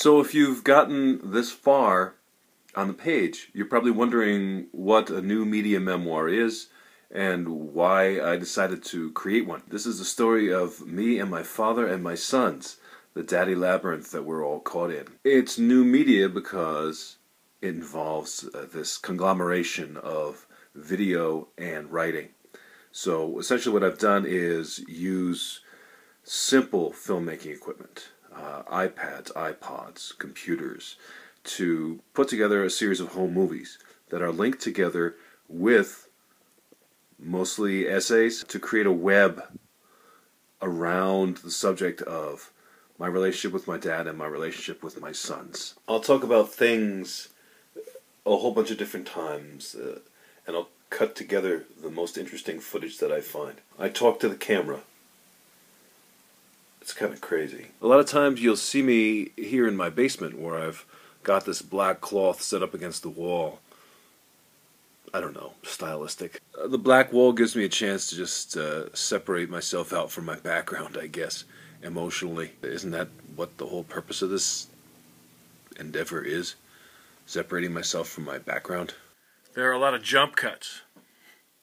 So if you've gotten this far on the page, you're probably wondering what a new media memoir is and why I decided to create one. This is the story of me and my father and my sons, the daddy labyrinth that we're all caught in. It's new media because it involves this conglomeration of video and writing. So essentially what I've done is use simple filmmaking equipment, iPads, iPods, computers, to put together a series of home movies that are linked together with mostly essays to create a web around the subject of my relationship with my dad and my relationship with my sons. I'll talk about things a whole bunch of different times, and I'll cut together the most interesting footage that I find. I talk to the camera. It's kind of crazy. A lot of times you'll see me here in my basement where I've got this black cloth set up against the wall. I don't know, stylistic. The black wall gives me a chance to just separate myself out from my background, I guess, emotionally. Isn't that what the whole purpose of this endeavor is? Separating myself from my background? There are a lot of jump cuts.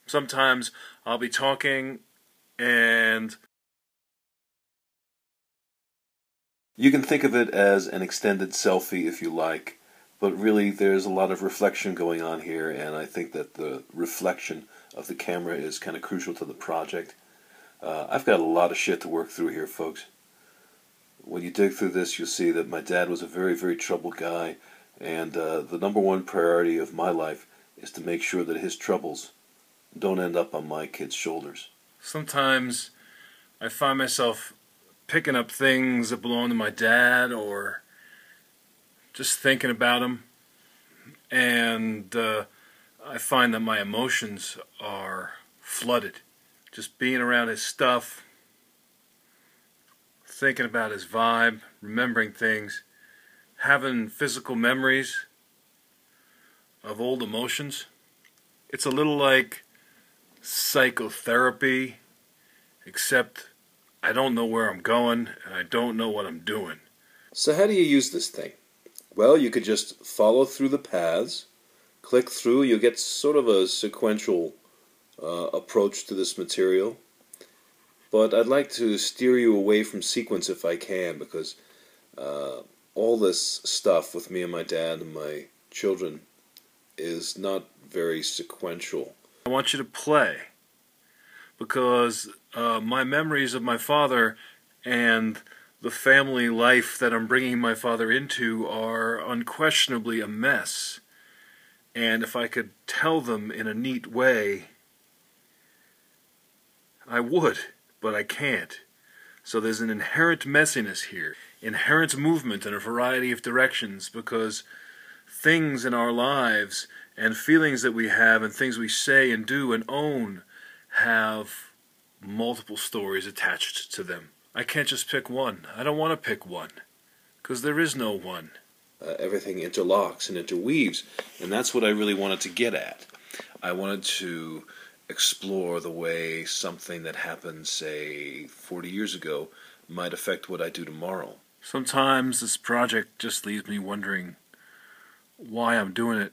Sometimes I'll be talking and you can think of it as an extended selfie if you like, but really there's a lot of reflection going on here, and I think that the reflection of the camera is kind of crucial to the project. I've got a lot of shit to work through here, folks. When you dig through this, you'll see that my dad was a very, very troubled guy, and the number one priority of my life is to make sure that his troubles don't end up on my kids' shoulders. Sometimes I find myself picking up things that belong to my dad, or just thinking about him, and I find that my emotions are flooded. Just being around his stuff, thinking about his vibe, remembering things, having physical memories of old emotions. It's a little like psychotherapy, except I don't know where I'm going, and I don't know what I'm doing. So how do you use this thing? Well, you could just follow through the paths, click through, you'll get sort of a sequential approach to this material. But I'd like to steer you away from sequence if I can, because all this stuff with me and my dad and my children is not very sequential. I want you to play, because my memories of my father and the family life that I'm bringing my father into are unquestionably a mess. And if I could tell them in a neat way, I would, but I can't. So there's an inherent messiness here, inherent movement in a variety of directions, because things in our lives and feelings that we have and things we say and do and own have multiple stories attached to them. I can't just pick one. I don't want to pick one, because there is no one. Everything interlocks and interweaves, and that's what I really wanted to get at. I wanted to explore the way something that happened, say, 40 years ago might affect what I do tomorrow. Sometimes this project just leaves me wondering why I'm doing it,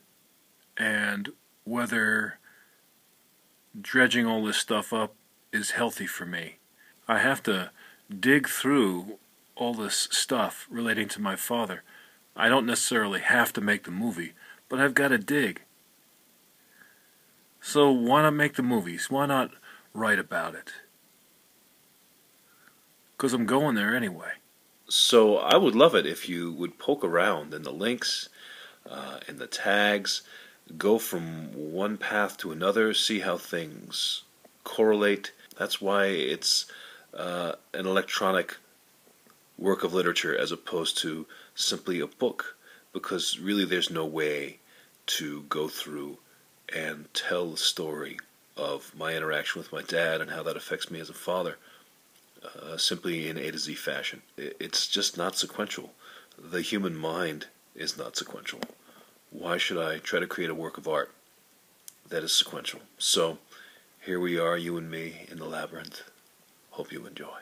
and whether dredging all this stuff up is healthy for me. I have to dig through all this stuff relating to my father. I don't necessarily have to make the movie, but I've got to dig. So why not make the movies? Why not write about it? Because I'm going there anyway. So I would love it if you would poke around in the links, in the tags, go from one path to another, see how things correlate. That's why it's an electronic work of literature as opposed to simply a book, because really there's no way to go through and tell the story of my interaction with my dad and how that affects me as a father simply in A to Z fashion. It's just not sequential. The human mind is not sequential. Why should I try to create a work of art that is sequential? So here we are, you and me, in the labyrinth. Hope you enjoy.